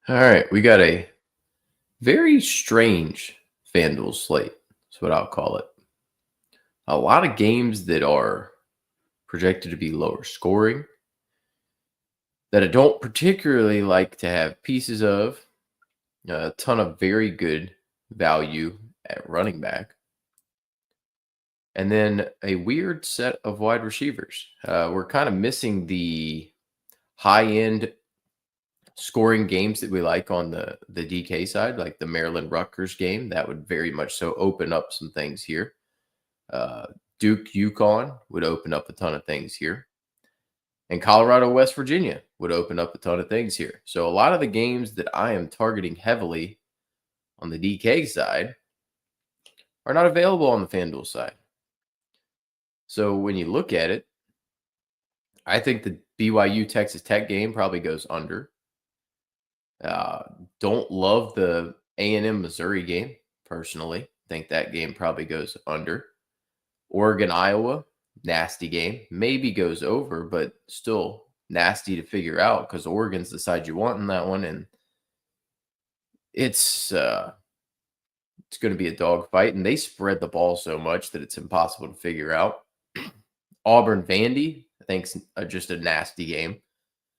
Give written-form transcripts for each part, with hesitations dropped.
All right, we got a very strange Fanduel slate. That's what I'll call it. A lot of games that are projected to be lower scoring that I don't particularly like to have pieces of. A ton of very good value at running back. And then a weird set of wide receivers. We're kind of missing the high end scoring games that we like on the DK side, like the Maryland Rutgers game. That would very much so open up some things here. Uh, Duke Yukon would open up a ton of things here, and Colorado West Virginia would open up a ton of things here. So a lot of the games that I am targeting heavily on the DK side are not available on the FanDuel side. So when you look at it, I think the BYU Texas Tech game probably goes under. Uh, don't love the A&M Missouri game personally. Think that game probably goes under. Oregon Iowa, nasty game. Maybe goes over, but still nasty to figure out because Oregon's the side you want in that one, and it's going to be a dogfight. And they spread the ball so much that it's impossible to figure out. Auburn Vandy, I think, just a nasty game.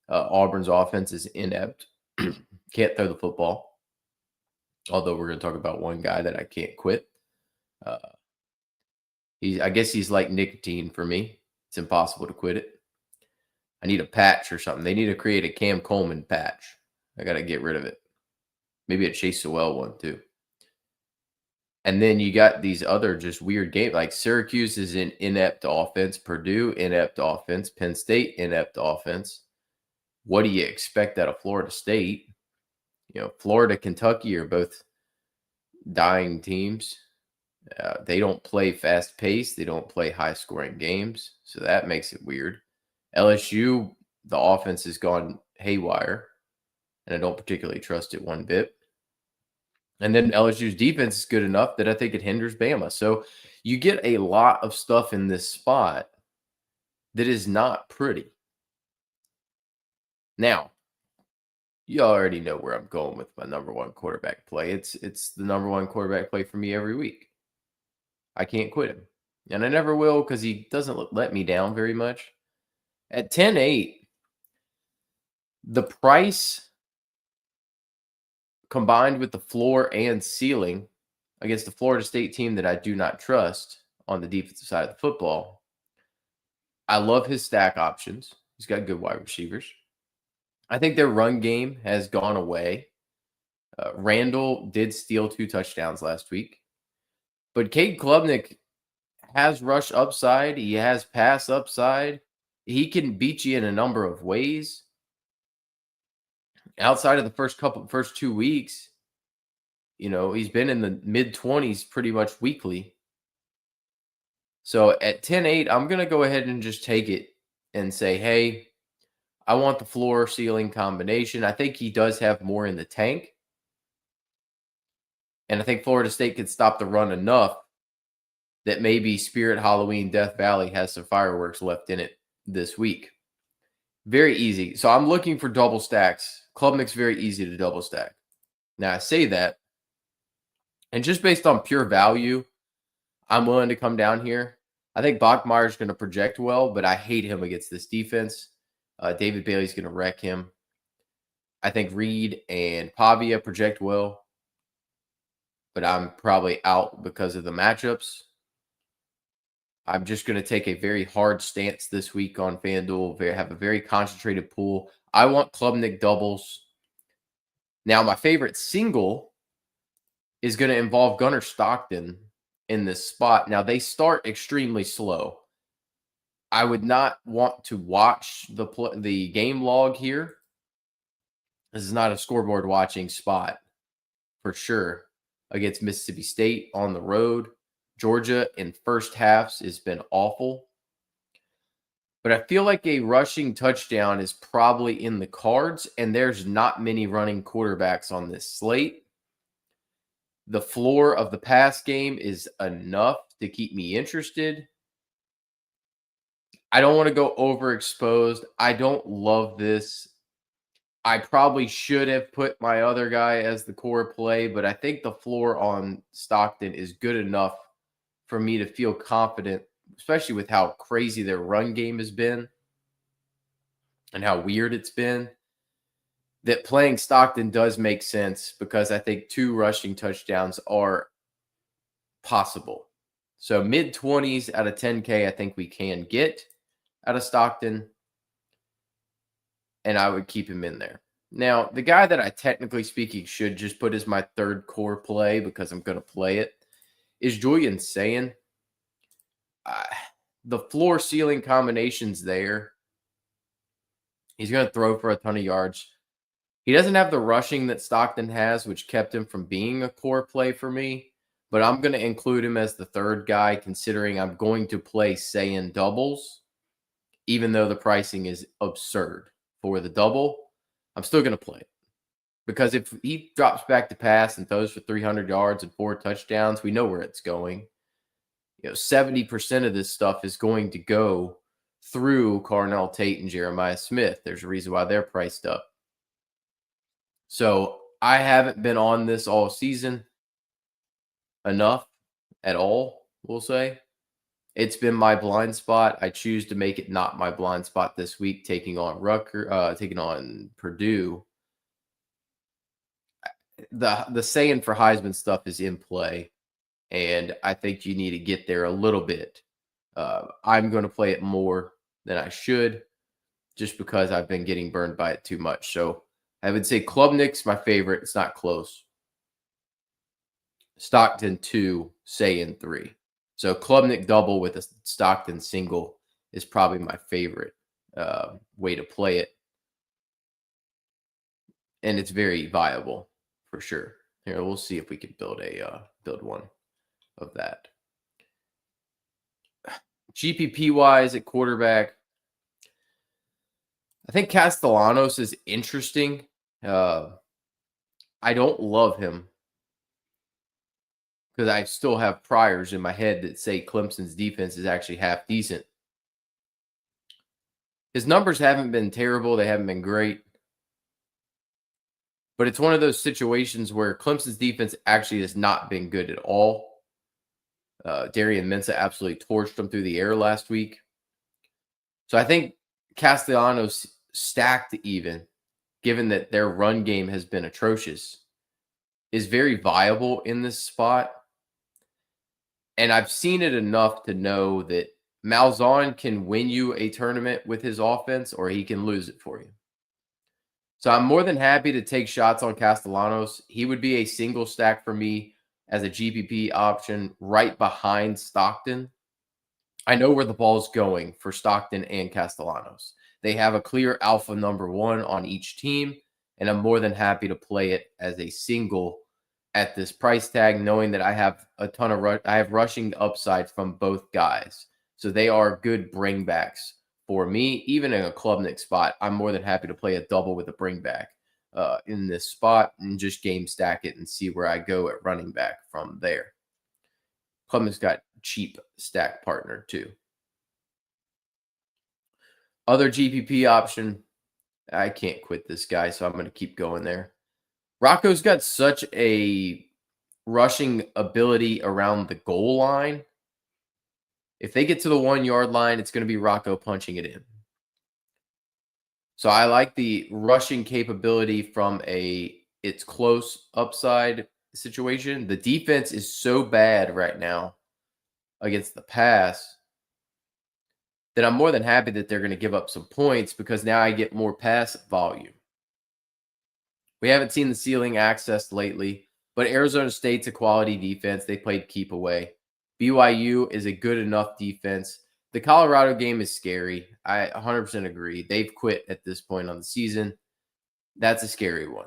Auburn's offense is inept. Can't throw the football. Although we're going to talk about one guy that I can't quit. Uh, I guess he's like nicotine for me. It's impossible to quit it. I need a patch or something. They need to create a Cam Coleman patch. I got to get rid of it. Maybe a Chase Sewell one too. And then you got these other just weird games. Like Syracuse is an inept offense. Purdue, inept offense. Penn State, inept offense. What do you expect out of Florida State? Florida, Kentucky are both dying teams. They don't play fast pace. They don't play high scoring games. So that makes it weird. LSU, the offense has gone haywire, and I don't particularly trust it one bit. And then LSU's defense is good enough that I think it hinders Bama. So you get a lot of stuff in this spot that is not pretty. Now, you already know where I'm going with my number one quarterback play. It's the number one quarterback play for me every week. I can't quit him. And I never will because he doesn't let me down very much. At 10-8, the price combined with the floor and ceiling against the Florida State team that I do not trust on the defensive side of the football, I love his stack options. He's got good wide receivers. I think their run game has gone away. Randall did steal 2 touchdowns last week. But Cade Klubnik has rush upside. He has pass upside. He can beat you in a number of ways. Outside of the first 2 weeks, he's been in the mid-20s pretty much weekly. So at 10-8, I'm going to go ahead and just take it and say, hey, I want the floor ceiling combination. I think he does have more in the tank. And I think Florida State could stop the run enough that maybe Spirit Halloween Death Valley has some fireworks left in it this week. Very easy. So I'm looking for double stacks. Klubnik's very easy to double stack. Now I say that, and just based on pure value, I'm willing to come down here. I think Bachmeier's going to project well, but I hate him against this defense. David Bailey's going to wreck him. I think Reed and Pavia project well, but I'm probably out because of the matchups. I'm just going to take a very hard stance this week on FanDuel. Have a very concentrated pool. I want Klubnik doubles. Now, my favorite single is going to involve Gunnar Stockton in this spot. Now, they start extremely slow. I would not want to watch the game log here. This is not a scoreboard watching spot for sure against Mississippi State on the road. Georgia in first halves has been awful. But I feel like a rushing touchdown is probably in the cards, and there's not many running quarterbacks on this slate. The floor of the pass game is enough to keep me interested. I don't want to go overexposed. I don't love this. I probably should have put my other guy as the core play, but I think the floor on Stockton is good enough for me to feel confident, especially with how crazy their run game has been and how weird it's been, that playing Stockton does make sense because I think 2 rushing touchdowns are possible. So mid 20s out of 10K, I think we can get out of Stockton, and I would keep him in there. Now, the guy that I technically speaking should just put as my third core play because I'm going to play it is Julian Sayin. Uh, the floor ceiling combinations there. He's going to throw for a ton of yards. He doesn't have the rushing that Stockton has, which kept him from being a core play for me. But I'm going to include him as the third guy, considering I'm going to play Sayin doubles, even though the pricing is absurd for the double. I'm still going to play it. Because if he drops back to pass and throws for 300 yards and 4 touchdowns, we know where it's going. 70% of this stuff is going to go through Carnell Tate and Jeremiah Smith. There's a reason why they're priced up. So I haven't been on this all season enough at all, we'll say. It's been my blind spot. I choose to make it not my blind spot this week, taking on Purdue. The saying for Heisman stuff is in play, and I think you need to get there a little bit. I'm going to play it more than I should just because I've been getting burned by it too much. So I would say Klubnik's my favorite. It's not close. Stockton 2, Sayin 3. So Klubnik double with a Stockton single is probably my favorite way to play it. And it's very viable for sure. Here, we'll see if we can build one of that. GPP wise at quarterback, I think Castellanos is interesting. I don't love him because I still have priors in my head that say Clemson's defense is actually half decent. His numbers haven't been terrible. They haven't been great. But it's one of those situations where Clemson's defense actually has not been good at all. Darian Mensa absolutely torched them through the air last week. So I think Castellanos stacked even, given that their run game has been atrocious, is very viable in this spot. And I've seen it enough to know that Malzahn can win you a tournament with his offense, or he can lose it for you. So I'm more than happy to take shots on Castellanos. He would be a single stack for me as a GPP option right behind Stockton. I know where the ball's going for Stockton and Castellanos. They have a clear alpha number 1 on each team, and I'm more than happy to play it as a single at this price tag, knowing that I have a ton of I have rushing upside from both guys. So they are good bringbacks for me. Even in a Klubnik spot, I'm more than happy to play a double with a bringback in this spot and just game stack it and see where I go at running back from there. Klubnik's got cheap stack partner too. Other GPP option, I can't quit this guy, so I'm going to keep going there. Rocco's got such a rushing ability around the goal line. If they get to the 1 yard line, it's going to be Rocco punching it in. So I like the rushing capability from it's close upside situation. The defense is so bad right now against the pass that I'm more than happy that they're going to give up some points because now I get more pass volume. We haven't seen the ceiling accessed lately, but Arizona State's a quality defense. They played keep away. BYU is a good enough defense. The Colorado game is scary. I 100% agree. They've quit at this point on the season. That's a scary one.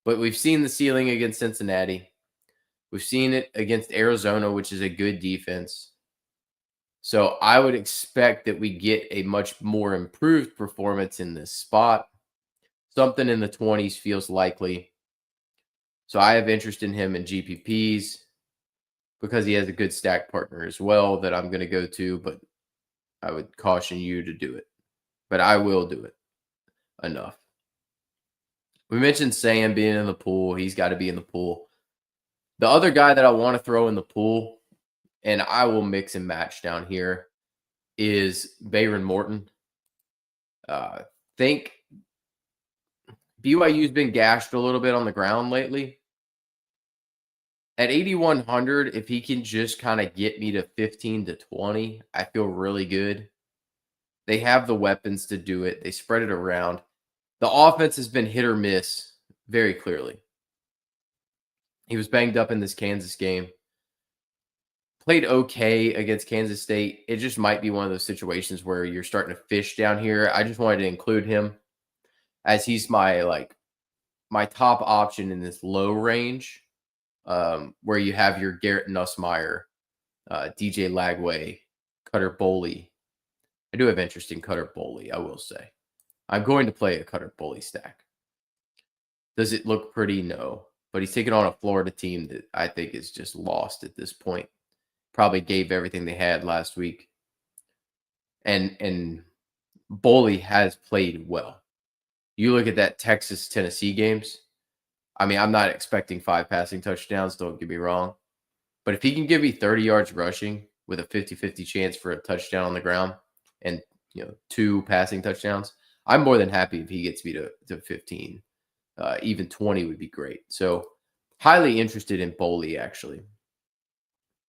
But we've seen the ceiling against Cincinnati. We've seen it against Arizona, which is a good defense. So I would expect that we get a much more improved performance in this spot. Something in the 20s feels likely. So I have interest in him in GPPs because he has a good stack partner as well that I'm going to go to, but I would caution you to do it. But I will do it enough. We mentioned Sam being in the pool. He's got to be in the pool. The other guy that I want to throw in the pool, and I will mix and match down here, is Bayron Morton. Think BYU's been gashed a little bit on the ground lately. At 8,100, if he can just kind of get me to 15 to 20, I feel really good. They have the weapons to do it. They spread it around. The offense has been hit or miss very clearly. He was banged up in this Kansas game. Played okay against Kansas State. It just might be one of those situations where you're starting to fish down here. I just wanted to include him as he's my top option in this low range, where you have your Garrett Nussmeier, DJ Lagway, Cutter Boley. I do have interest in Cutter Boley, I will say. I'm going to play a Cutter Boley stack. Does it look pretty? No. But he's taking on a Florida team that I think is just lost at this point. Probably gave everything they had last week. And Boley has played well. You look at that Texas-Tennessee games. I mean, I'm not expecting 5 passing touchdowns, don't get me wrong. But if he can give me 30 yards rushing with a 50-50 chance for a touchdown on the ground and 2 passing touchdowns, I'm more than happy if he gets me to 15. Even 20 would be great. So highly interested in Boley, actually.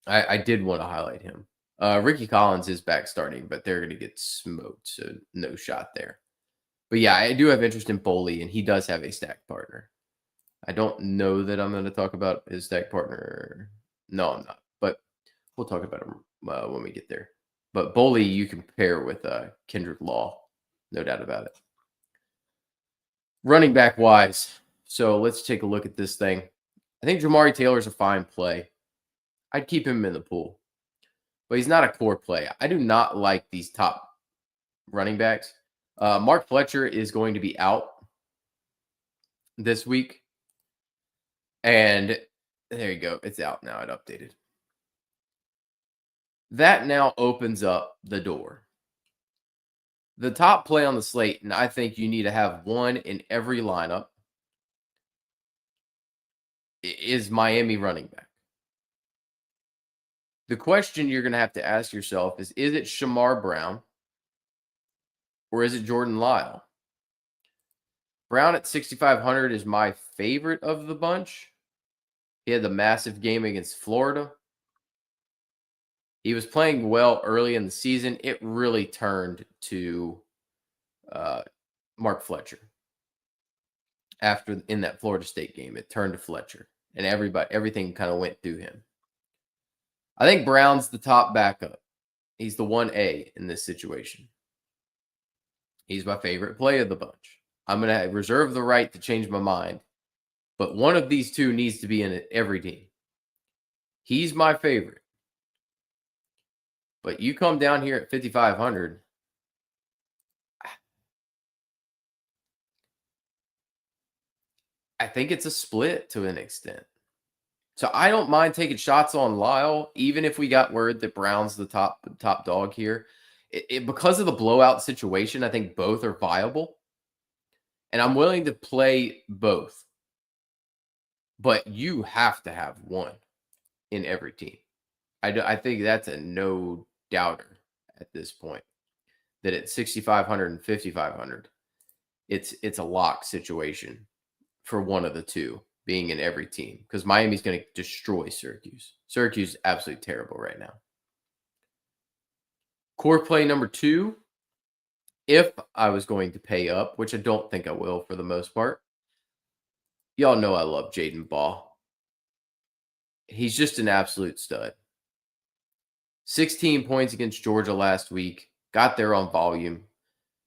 I did want to highlight him. Ricky Collins is back starting, but they're going to get smoked, so no shot there. But yeah, I do have interest in Boley, and he does have a stack partner. I don't know that I'm going to talk about his stack partner. No, I'm not. But we'll talk about him when we get there. But Boley, you can pair with Kendrick Law. No doubt about it. Running back wise, so let's take a look at this thing. I think Jamari Taylor's a fine play. I'd keep him in the pool, but he's not a core play. I do not like these top running backs. Mark Fletcher is going to be out this week, and there you go. It's out now. It updated. That now opens up the door. The top play on the slate, and I think you need to have one in every lineup, is Miami running back. The question you're going to have to ask yourself is it Shamar Brown or is it Jordan Lyle? Brown at 6,500 is my favorite of the bunch. He had the massive game against Florida. He was playing well early in the season. It really turned to Mark Fletcher. In that Florida State game, it turned to Fletcher, and everything kind of went through him. I think Brown's the top backup. He's the 1A in this situation. He's my favorite play of the bunch. I'm going to reserve the right to change my mind, but one of these two needs to be in every team. He's my favorite. But you come down here at 5,500. I think it's a split to an extent. So I don't mind taking shots on Lyle, even if we got word that Brown's the top dog here. Because of the blowout situation, I think both are viable. And I'm willing to play both. But you have to have one in every team. I think that's a no doubter at this point. That at 6,500 and 5,500, it's a lock situation for one of the two being in every team, because Miami's going to destroy Syracuse. Syracuse is absolutely terrible right now. Core play number 2, if I was going to pay up, which I don't think I will for the most part. Y'all know I love Jaden Ball. He's just an absolute stud. 16 points against Georgia last week. Got there on volume.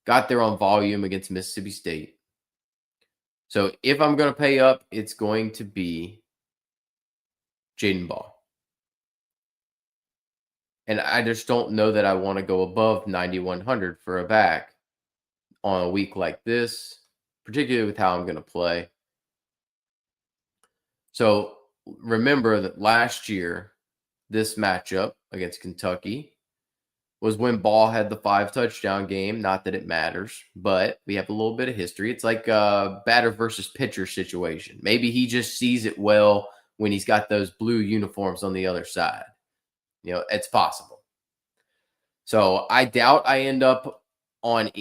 Got there on volume against Mississippi State. So if I'm going to pay up, it's going to be Jaden Ball. And I just don't know that I want to go above 9,100 for a back on a week like this, particularly with how I'm going to play. So remember that last year, this matchup against Kentucky, was when Ball had the 5 touchdown game. Not that it matters, but we have a little bit of history. It's like a batter versus pitcher situation. Maybe he just sees it well when he's got those blue uniforms on the other side. It's possible. So I doubt I end up on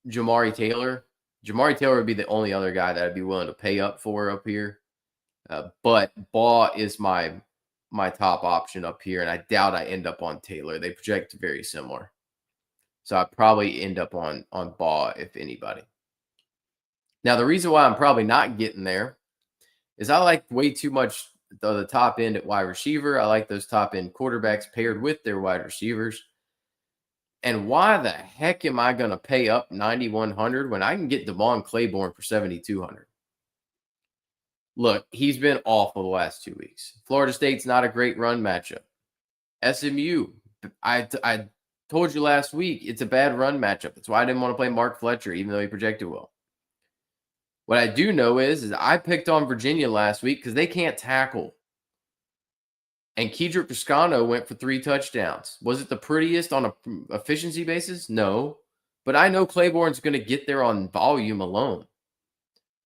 Jamari Taylor. Jamari Taylor would be the only other guy that I'd be willing to pay up for up here. But Baugh is my top option up here, and I doubt I end up on Taylor. They project very similar. So I probably end up on Baugh, if anybody. Now, the reason why I'm probably not getting there is I like way too much the top end at wide receiver. I like those top end quarterbacks paired with their wide receivers. And why the heck am I going to pay up 9,100 when I can get Devon Claiborne for 7,200? Look, he's been awful the last 2 weeks. Florida State's not a great run matchup. SMU, I told you last week, it's a bad run matchup. That's why I didn't want to play Mark Fletcher, even though he projected well. What I do know is I picked on Virginia last week because they can't tackle. And Kedrick Toscano went for 3 touchdowns. Was it the prettiest on an efficiency basis? No. But I know Claiborne's going to get there on volume alone.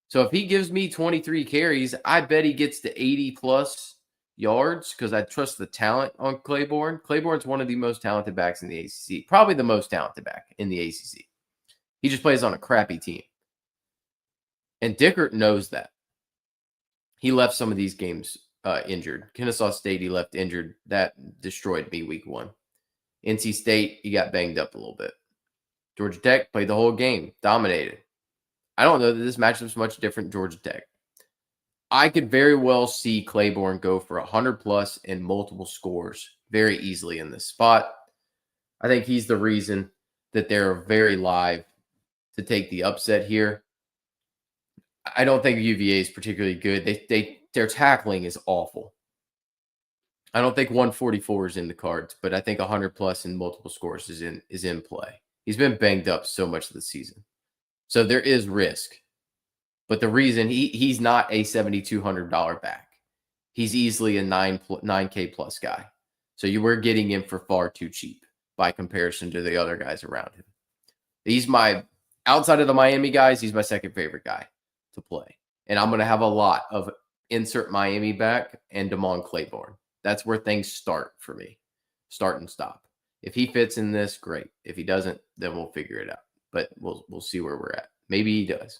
So if he gives me 23 carries, I bet he gets to 80-plus yards because I trust the talent on Claiborne. Claiborne's one of the most talented backs in the ACC. Probably the most talented back in the ACC. He just plays on a crappy team. And Dickert knows that. He left some of these games injured. Kennesaw State, he left injured. That destroyed me week 1. NC State, he got banged up a little bit. Georgia Tech played the whole game, dominated. I don't know that this matchup's much different than Georgia Tech. I could very well see Claiborne go for 100-plus and multiple scores very easily in this spot. I think he's the reason that they're very live to take the upset here. I don't think UVA is particularly good. Their tackling is awful. I don't think 144 is in the cards, but I think 100-plus and multiple scores is in play. He's been banged up so much this season. So there is risk. But the reason he's not a $7,200 back. He's easily a 9K plus guy. So you were getting him for far too cheap by comparison to the other guys around him. He's outside of the Miami guys, he's my second favorite guy to play. And I'm going to have a lot of insert Miami back and Damon Claiborne. That's where things start for me. Start and stop. If he fits in this, great. If he doesn't, then we'll figure it out. But we'll see where we're at. Maybe he does.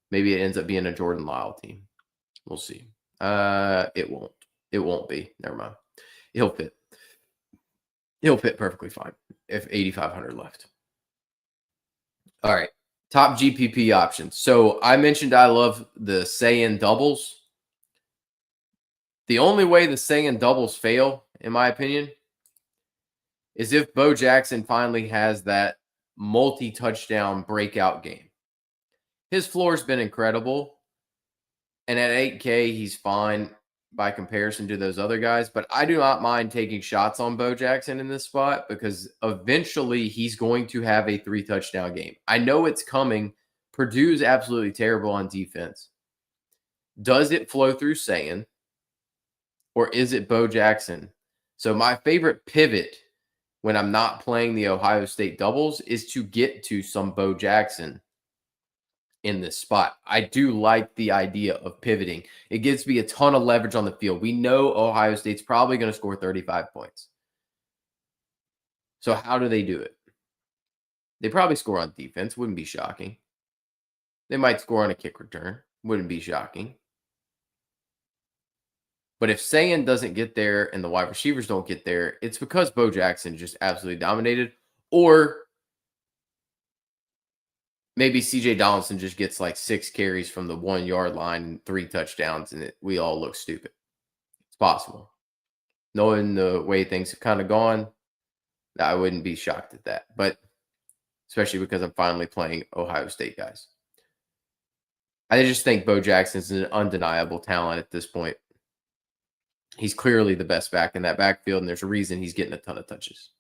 Maybe it ends up being a Jordan Lyle team. We'll see. It won't. It won't be. Never mind. He'll fit. He'll fit perfectly fine if 8,500 left. All right. Top GPP options. So I mentioned I love the say-in doubles. The only way the say-in doubles fail, in my opinion, is if Bo Jackson finally has that multi-touchdown breakout game. His floor's been incredible. And at 8K, he's fine by comparison to those other guys. But I do not mind taking shots on Bo Jackson in this spot because eventually he's going to have a 3-touchdown game. I know it's coming. Purdue's absolutely terrible on defense. Does it flow through Sayin? Or is it Bo Jackson? So my favorite pivot when I'm not playing the Ohio State doubles is to get to some Bo Jackson in this spot. I do like the idea of pivoting. It gives me a ton of leverage on the field. We know Ohio State's probably going to score 35 points. So how do they do it? They probably score on defense. Wouldn't be shocking. They might score on a kick return. Wouldn't be shocking. But if Sayin doesn't get there and the wide receivers don't get there, it's because Bo Jackson just absolutely dominated. Or maybe CJ Donaldson just gets like 6 carries from the 1-yard line and 3 touchdowns, and we all look stupid. It's possible. Knowing the way things have kind of gone, I wouldn't be shocked at that. But especially because I'm finally playing Ohio State guys. I just think Bo Jackson's an undeniable talent at this point. He's clearly the best back in that backfield, and there's a reason he's getting a ton of touches.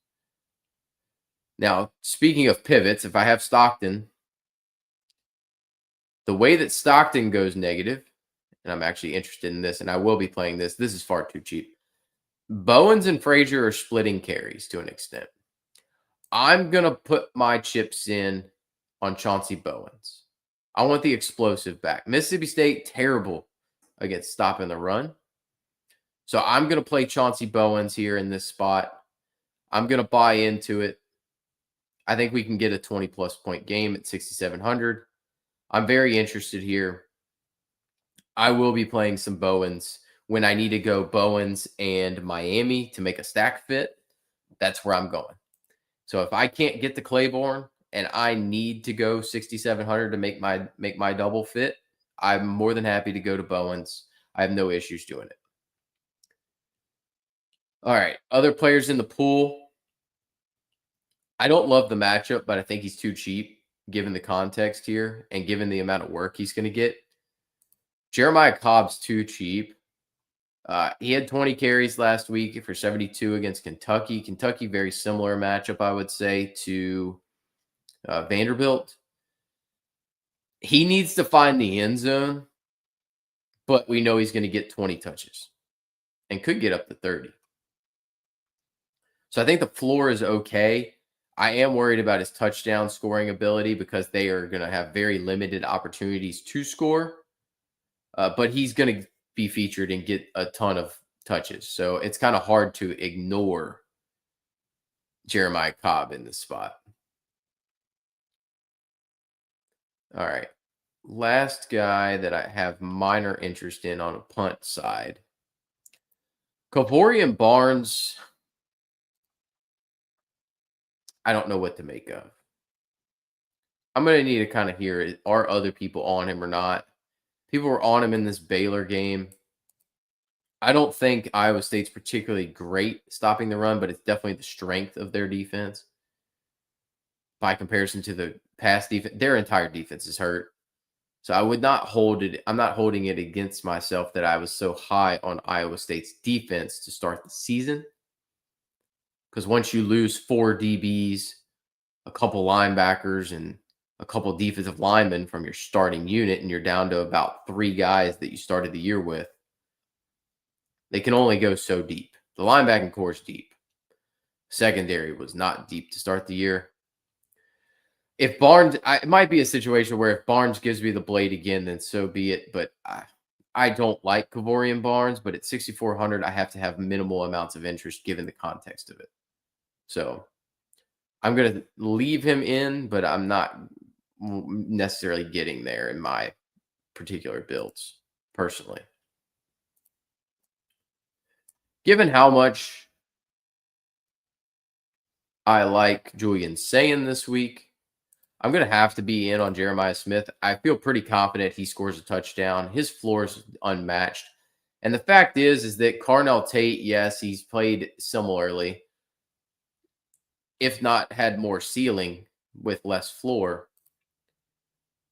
Now, speaking of pivots, if I have Stockton, the way that Stockton goes negative, and I'm actually interested in this, and I will be playing this is far too cheap. Bowens and Frazier are splitting carries to an extent. I'm going to put my chips in on Chauncey Bowens. I want the explosive back. Mississippi State, terrible against stopping the run. So I'm going to play Chauncey Bowens here in this spot. I'm going to buy into it. I think we can get a 20-plus point game at 6,700. I'm very interested here. I will be playing some Bowens when I need to go Bowens and Miami to make a stack fit. That's where I'm going. So if I can't get to Claiborne and I need to go 6,700 to make my double fit, I'm more than happy to go to Bowens. I have no issues doing it. All right, other players in the pool. I don't love the matchup, but I think he's too cheap given the context here and given the amount of work he's going to get. Jeremiah Cobb's too cheap. He had 20 carries last week for 72 against Kentucky. Kentucky, very similar matchup, I would say, to Vanderbilt. He needs to find the end zone, but we know he's going to get 20 touches and could get up to 30. So I think the floor is okay. I am worried about his touchdown scoring ability because they are going to have very limited opportunities to score. But he's going to be featured and get a ton of touches. So it's kind of hard to ignore Jeremiah Cobb in this spot. All right. Last guy that I have minor interest in on a punt side. Kavorian Barnes. I don't know what to make of. I'm going to need to kind of hear it. Are other people on him or not? People were on him in this Baylor game. I don't think Iowa State's particularly great stopping the run, but it's definitely the strength of their defense by comparison to the pass defense. Their entire defense is hurt. So I would not hold it. I'm not holding it against myself that I was so high on Iowa State's defense to start the season. Because once you lose 4 DBs, a couple linebackers, and a couple defensive linemen from your starting unit, and you're down to about 3 guys that you started the year with, they can only go so deep. The linebacking core is deep. Secondary was not deep to start the year. If Barnes, it might be a situation where if Barnes gives me the blade again, then so be it. But I don't like Kavorian Barnes, but at 6,400, I have to have minimal amounts of interest given the context of it. So I'm going to leave him in, but I'm not necessarily getting there in my particular builds personally. Given how much I like Julian Sayin this week, I'm going to have to be in on Jeremiah Smith. I feel pretty confident he scores a touchdown. His floor is unmatched. And the fact is that Carnell Tate, yes, he's played similarly, if not had more ceiling with less floor.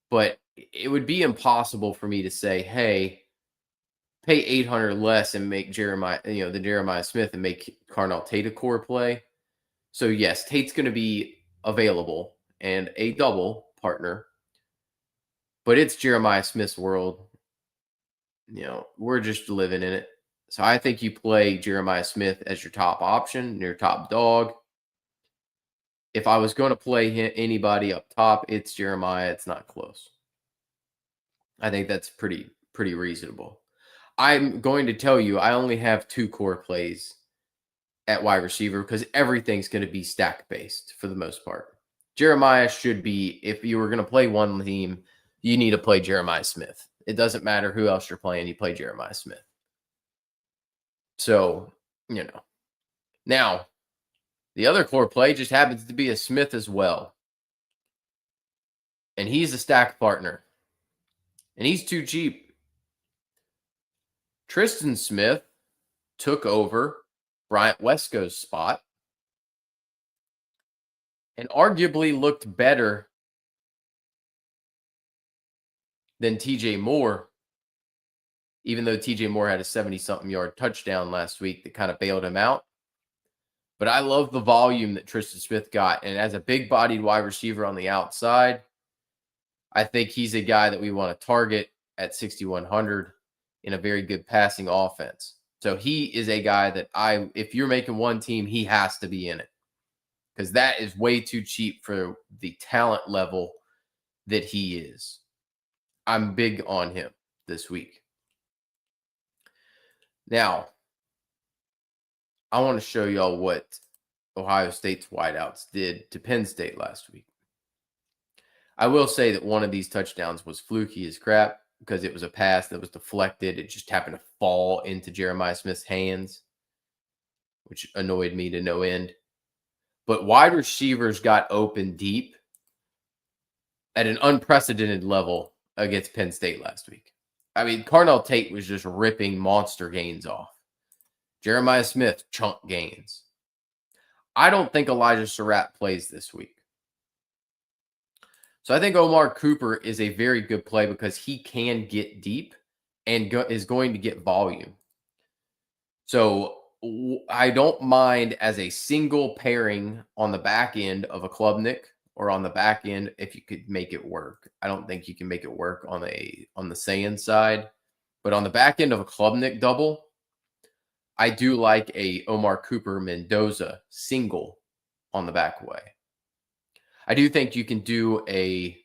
But it would be impossible for me to say, hey, pay 800 less and make the Jeremiah Smith and make Carnell Tate a core play. So yes, Tate's going to be available and a double partner, but it's Jeremiah Smith's world. We're just living in it. So I think you play Jeremiah Smith as your top option, your top dog. If I was going to play anybody up top, it's Jeremiah. It's not close. I think that's pretty reasonable. I'm going to tell you, I only have 2 core plays at wide receiver because everything's going to be stack based for the most part. Jeremiah should be, if you were going to play one team, you need to play Jeremiah Smith. It doesn't matter who else you're playing, you play Jeremiah Smith. So, Now, the other core play just happens to be a Smith as well. And he's a stack partner. And he's too cheap. Tristan Smith took over Bryant Wesco's spot and arguably looked better than TJ Moore, even though TJ Moore had a 70-something yard touchdown last week that kind of bailed him out. But I love the volume that Tristan Smith got. And as a big-bodied wide receiver on the outside, I think he's a guy that we want to target at 6,100 in a very good passing offense. So he is a guy that if you're making one team, he has to be in it. because that is way too cheap for the talent level that he is. I'm big on him this week. Now, I want to show y'all what Ohio State's wideouts did to Penn State last week. I will say that one of these touchdowns was fluky as crap because it was a pass that was deflected. It just happened to fall into Jeremiah Smith's hands, which annoyed me to no end. But wide receivers got open deep at an unprecedented level against Penn State last week. I mean, Carnell Tate was just ripping monster gains off. Jeremiah Smith, chunk gains. I don't think Elijah Surratt plays this week. So I think Omar Cooper is a very good play because he can get deep and is going to get volume. So I don't mind as a single pairing on the back end of a Klubnik or on the back end if you could make it work. I don't think you can make it work on the Saiyan side, but on the back end of a Klubnik double, I do like a Omar Cooper Mendoza single on the back way. I do think you can do a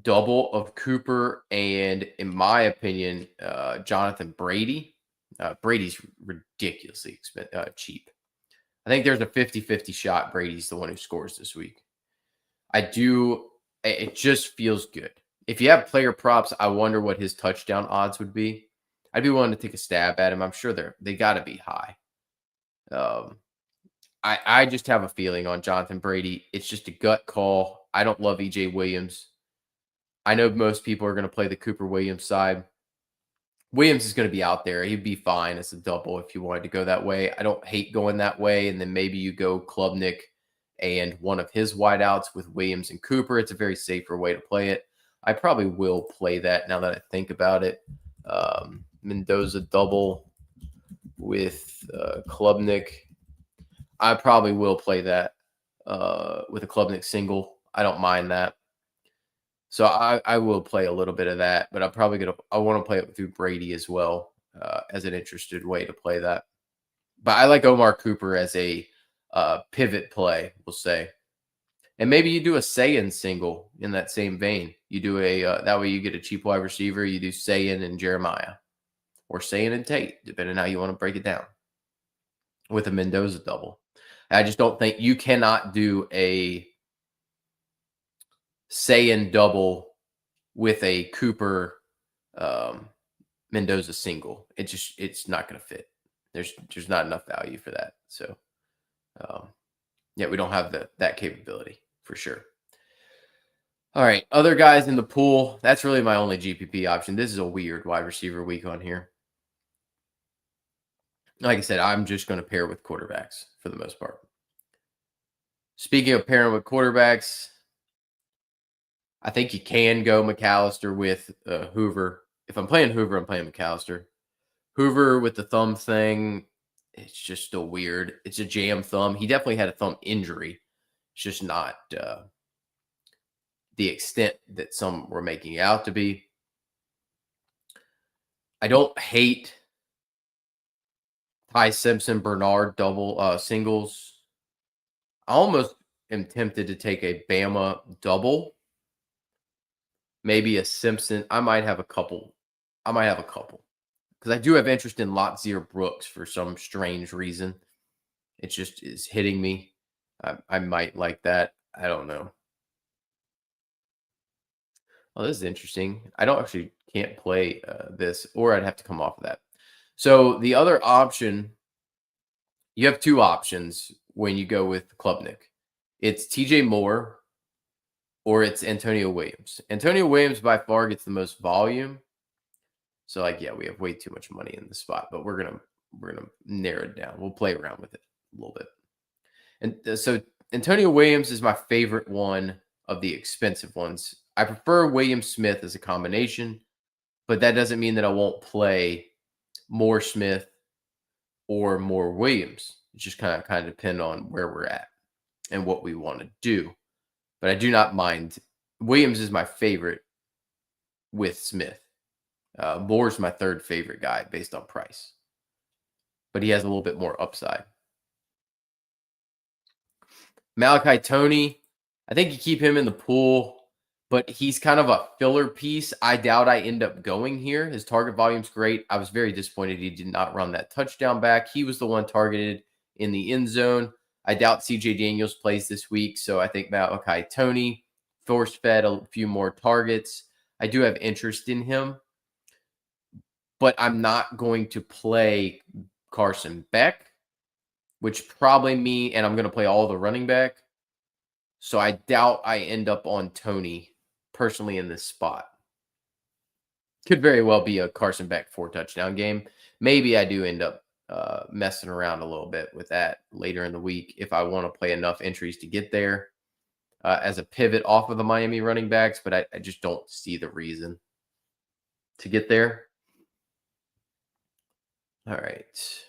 double of Cooper and, in my opinion, Jonathan Brady. Brady's ridiculously cheap. I think there's a 50-50 shot Brady's the one who scores this week. It just feels good. If you have player props, I wonder what his touchdown odds would be. I'd be willing to take a stab at him. I'm sure they got to be high. I just have a feeling on Jonathan Brady. It's just a gut call. I don't love EJ Williams. I know most people are going to play the Cooper Williams side. Williams is going to be out there. He'd be fine as a double if you wanted to go that way. I don't hate going that way. And then maybe you go Klubnik and one of his wideouts with Williams and Cooper. It's a very safer way to play it. I probably will play that now that I think about it. Mendoza double with Klubnik. I probably will play that with a Klubnik single. I don't mind that. So I will play a little bit of that, but I want to play it through Brady as well as an interested way to play that. But I like Omar Cooper as a pivot play, we'll say. And maybe you do a Saiyan single in that same vein. You do that way you get a cheap wide receiver. You do Saiyan and Jeremiah or Saiyan and Tate, depending on how you want to break it down with a Mendoza double. I just don't think you cannot do a Saiyan double with a Cooper Mendoza single. It's not going to fit. There's not enough value for that. So yeah, we don't have that capability for sure. All right, other guys in the pool. That's really my only GPP option. This is a weird wide receiver week on here. Like I said, I'm just going to pair with quarterbacks for the most part. Speaking of pairing with quarterbacks, I think you can go McAllister with Hoover. If I'm playing Hoover, I'm playing McAllister. Hoover with the thumb thing, it's just still weird. It's a jam thumb. He definitely had a thumb injury. It's just not the extent that some were making it out to be. I don't hate Ty Simpson, Bernard double singles. I almost am tempted to take a Bama double. Maybe a Simpson. I might have a couple. Because I do have interest in Lotzier Brooks for some strange reason. It just is hitting me. I might like that. I don't know. Oh, this is interesting. I can't play this, or I'd have to come off of that. So the other option, you have two options when you go with Klubnik. It's TJ Moore or it's Antonio Williams. Antonio Williams by far gets the most volume. So we have way too much money in the spot, but we're gonna narrow it down. We'll play around with it a little bit. And so Antonio Williams is my favorite one of the expensive ones. I prefer Williams Smith as a combination, but that doesn't mean that I won't play more Smith or more Williams. It just kind of depend on where we're at and what we want to do. But I do not mind. Williams is my favorite with Smith. Moore's my third favorite guy based on price. but he has a little bit more upside. Malachi Toney, I think you keep him in the pool, but he's kind of a filler piece. I doubt I end up going here. His target volume's great. I was very disappointed he did not run that touchdown back. He was the one targeted in the end zone. I doubt CJ Daniels plays this week, so I think Malachi Toney force fed a few more targets. I do have interest in him, but I'm not going to play Carson Beck, which probably me, and I'm going to play all the running back. So I doubt I end up on Toney personally in this spot. Could very well be a Carson Beck 4-touchdown game. Maybe I do end up messing around a little bit with that later in the week if I want to play enough entries to get there as a pivot off of the Miami running backs, but I just don't see the reason to get there. All right.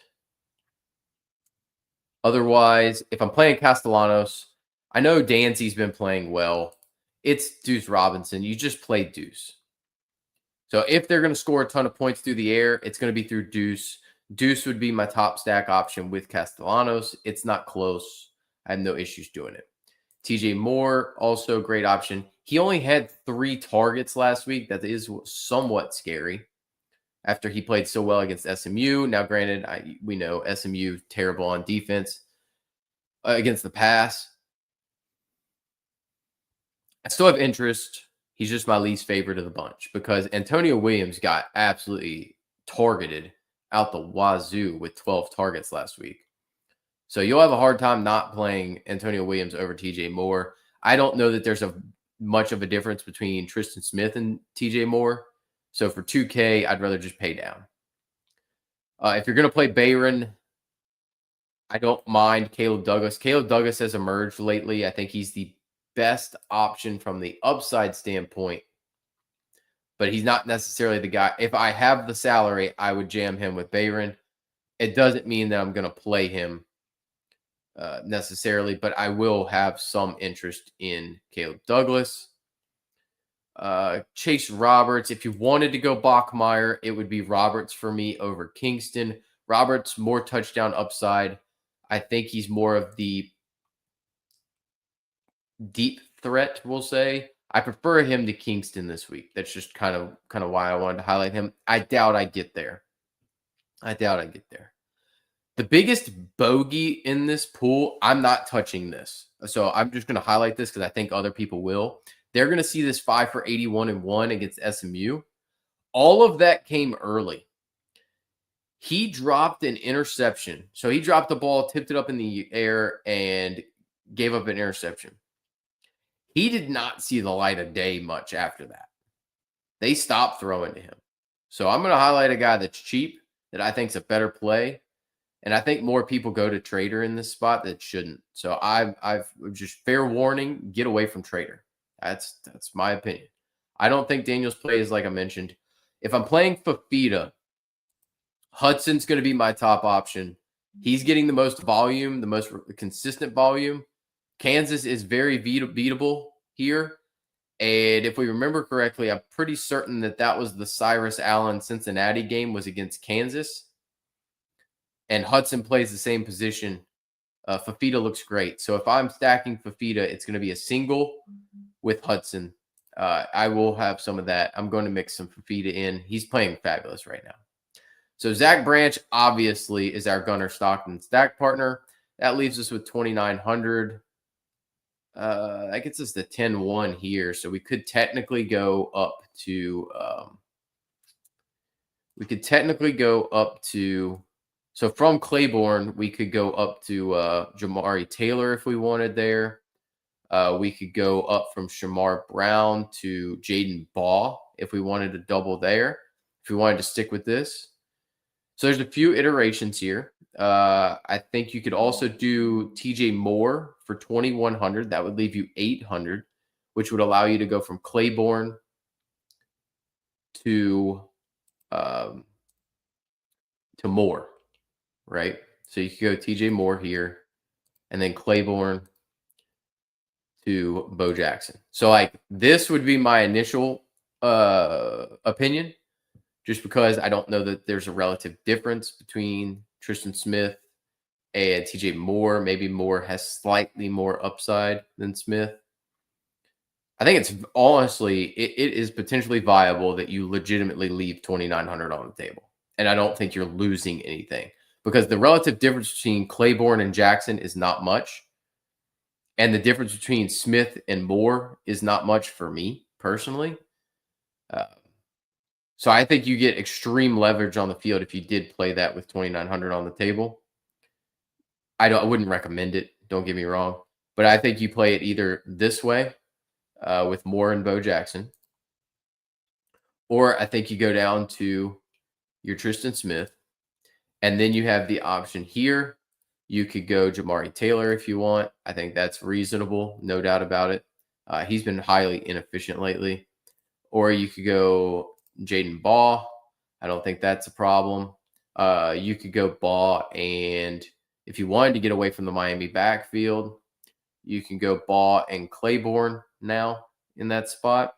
Otherwise, if I'm playing Castellanos, I know Danzy's been playing well. It's Deuce Robinson. You just played Deuce. So if they're going to score a ton of points through the air, it's going to be through Deuce. Deuce would be my top stack option with Castellanos. It's not close. I have no issues doing it. TJ Moore, also a great option. He only had 3 targets last week. That is somewhat scary after he played so well against SMU. Now, granted, we know SMU terrible on defense against the pass. I still have interest. He's just my least favorite of the bunch because Antonio Williams got absolutely targeted out the wazoo with 12 targets last week. So you'll have a hard time not playing Antonio Williams over TJ Moore. I don't know that there's much of a difference between Tristan Smith and TJ Moore. So for 2K, I'd rather just pay down. If you're going to play Bayron, I don't mind Caleb Douglas. Caleb Douglas has emerged lately. I think he's the best option from the upside standpoint, but he's not necessarily the guy. If I have the salary, I would jam him with Bayron. It doesn't mean that I'm going to play him necessarily, but I will have some interest in Caleb Douglas. Chase Roberts. If you wanted to go Bachmeier, it would be Roberts for me over Kingston. Roberts, more touchdown upside. I think he's more of the deep threat, we'll say. I prefer him to Kingston this week. That's just kind of why I wanted to highlight him. I doubt I get there. The biggest bogey in this pool, I'm not touching this. So I'm just going to highlight this because I think other people will. They're going to see this 5 for 81 and 1 against SMU. All of that came early. He dropped an interception. So he dropped the ball, tipped it up in the air, and gave up an interception. He did not see the light of day much after that. They stopped throwing to him. So I'm going to highlight a guy that's cheap, that I think is a better play. And I think more people go to Trader in this spot that shouldn't. So I've just fair warning, get away from Trader. That's my opinion. I don't think Daniels plays like I mentioned. If I'm playing Fafita, Hudson's going to be my top option. He's getting the most volume, the most consistent volume. Kansas is very beatable here. And if we remember correctly, I'm pretty certain that was the Cyrus Allen Cincinnati game was against Kansas. And Hudson plays the same position. Fafita looks great. So if I'm stacking Fafita, it's going to be a single with Hudson. I will have some of that. I'm going to mix some Fafita in. He's playing fabulous right now. So Zach Branch obviously is our Gunnar Stockton stack partner. That leaves us with 2,900. That gets us to 10-1 here. So we could technically go up to so from Claiborne, we could go up to Jamari Taylor if we wanted there. We could go up from Shamar Brown to Jaden Baugh if we wanted to double there, if we wanted to stick with this. So there's a few iterations here. I think you could also do TJ Moore for 2,100. That would leave you 800, which would allow you to go from Claiborne to Moore, right? So you could go TJ Moore here, and then Claiborne to Bo Jackson. So like this would be my initial opinion, just because I don't know that there's a relative difference between Tristan Smith and TJ Moore. Maybe Moore has slightly more upside than Smith. I think it's honestly, it is potentially viable that you legitimately leave 2,900 on the table. And I don't think you're losing anything because the relative difference between Claiborne and Jackson is not much. And the difference between Smith and Moore is not much for me personally. Uh, so I think you get extreme leverage on the field if you did play that with 2,900 on the table. I wouldn't recommend it. Don't get me wrong, but I think you play it either this way with Moore and Bo Jackson, or I think you go down to your Tristan Smith, and then you have the option here. You could go Jamari Taylor if you want. I think that's reasonable, no doubt about it. He's been highly inefficient lately. Or you could go Jaden Baugh. I don't think that's a problem. You could go Baugh, and if you wanted to get away from the Miami backfield, you can go Baugh and Claiborne now in that spot.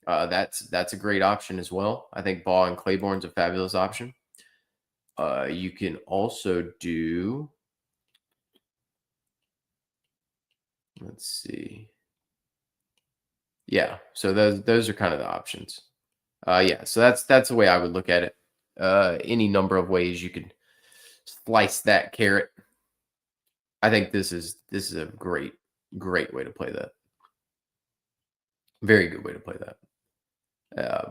That's a great option as well. I think Baugh and Claiborne's a fabulous option. You can also do, let's see. Yeah, so those are kind of the options. Yeah, so that's the way I would look at it. Any number of ways you could slice that carrot. I think this is a great way to play that. Very good way to play that.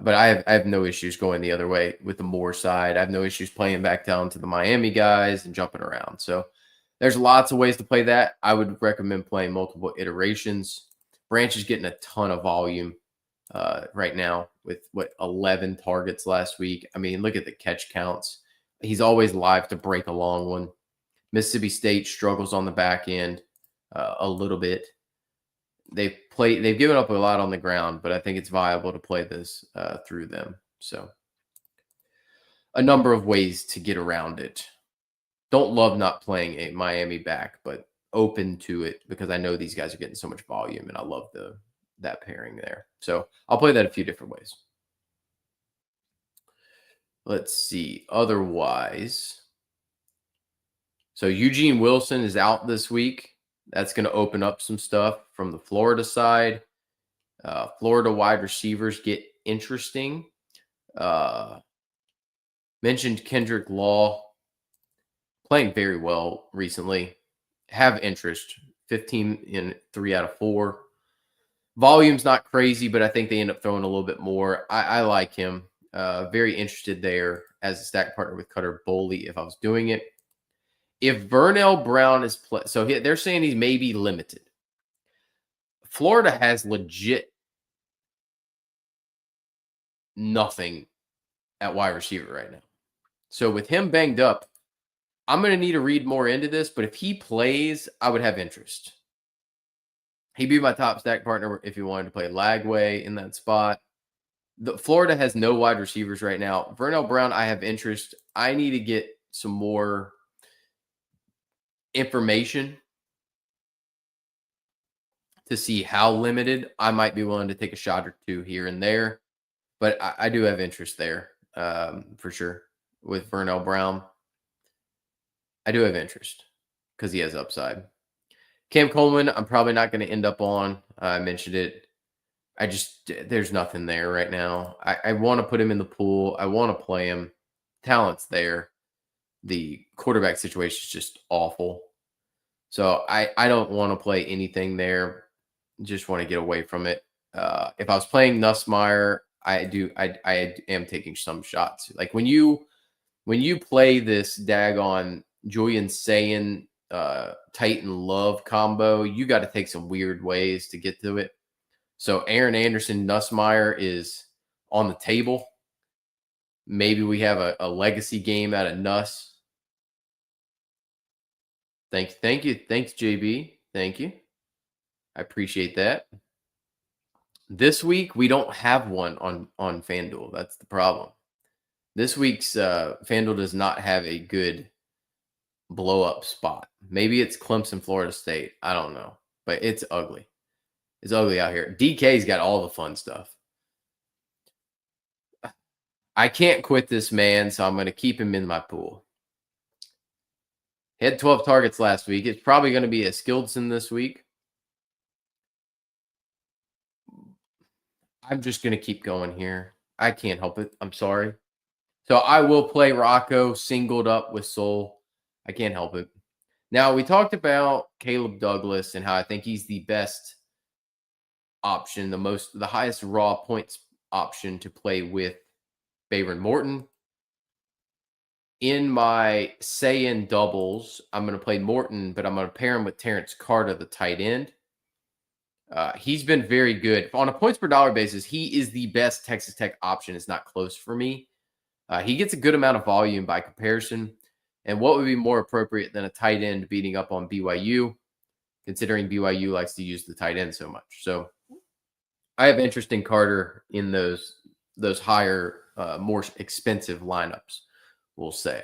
But I have no issues going the other way with the Moore side. I have no issues playing back down to the Miami guys and jumping around. So there's lots of ways to play that. I would recommend playing multiple iterations. Branch is getting a ton of volume right now with 11 targets last week. I mean, look at the catch counts. He's always live to break a long one. Mississippi State struggles on the back end a little bit. They've given up a lot on the ground, but I think it's viable to play this through them. So a number of ways to get around it. Don't love not playing a Miami back, but open to it because I know these guys are getting so much volume and I love that pairing there. So I'll play that a few different ways. Let's see. Otherwise, so Eugene Wilson is out this week. That's going to open up some stuff from the Florida side. Florida wide receivers get interesting. Mentioned Kendrick Law playing very well recently. Have interest. 15 in 3 out of 4. Volume's not crazy, but I think they end up throwing a little bit more. I like him. Very interested there as a stack partner with Cutter Boley if I was doing it. If Vernell Brown is so they're saying he's maybe limited. Florida has legit nothing at wide receiver right now. So with him banged up, I'm going to need to read more into this, but if he plays, I would have interest. He'd be my top stack partner if you wanted to play Lagway in that spot. Florida has no wide receivers right now. Vernell Brown, I have interest. I need to get some more information to see how limited. I might be willing to take a shot or two here and there, but I do have interest there for sure with Vernell Brown. I do have interest because he has upside. Cam Coleman, I'm probably not going to end up on. I mentioned it. There's nothing there right now. I want to put him in the pool. I want to play him. Talent's there. The quarterback situation is just awful. So I don't want to play anything there. Just want to get away from it. If I was playing Nussmeier, I am taking some shots. Like when you play this daggone Julian Sayin Titan Love combo, you got to take some weird ways to get to it. So Aaron Anderson, Nussmeier is on the table. Maybe we have a legacy game out of Nuss. Thank you. Thanks, JB. Thank you. I appreciate that. This week, we don't have one on FanDuel. That's the problem. This week's FanDuel does not have a good blow-up spot. Maybe it's Clemson, Florida State. I don't know. But it's ugly. It's ugly out here. DK's got all the fun stuff. I can't quit this man, so I'm going to keep him in my pool. He had 12 targets last week. It's probably going to be a Skildson this week. I'm just going to keep going here. I can't help it. I'm sorry. So I will play Rocco singled up with Soul. I can't help it. Now, we talked about Caleb Douglas and how I think he's the best option, the highest raw points option to play with Bayron Morton. In my say-in doubles, I'm going to play Morton, but I'm going to pair him with Terrence Carter, the tight end. He's been very good. On a points per dollar basis, he is the best Texas Tech option. It's not close for me. He gets a good amount of volume by comparison. And what would be more appropriate than a tight end beating up on BYU, considering BYU likes to use the tight end so much? So I have interest in Carter in those higher, more expensive lineups, we'll say.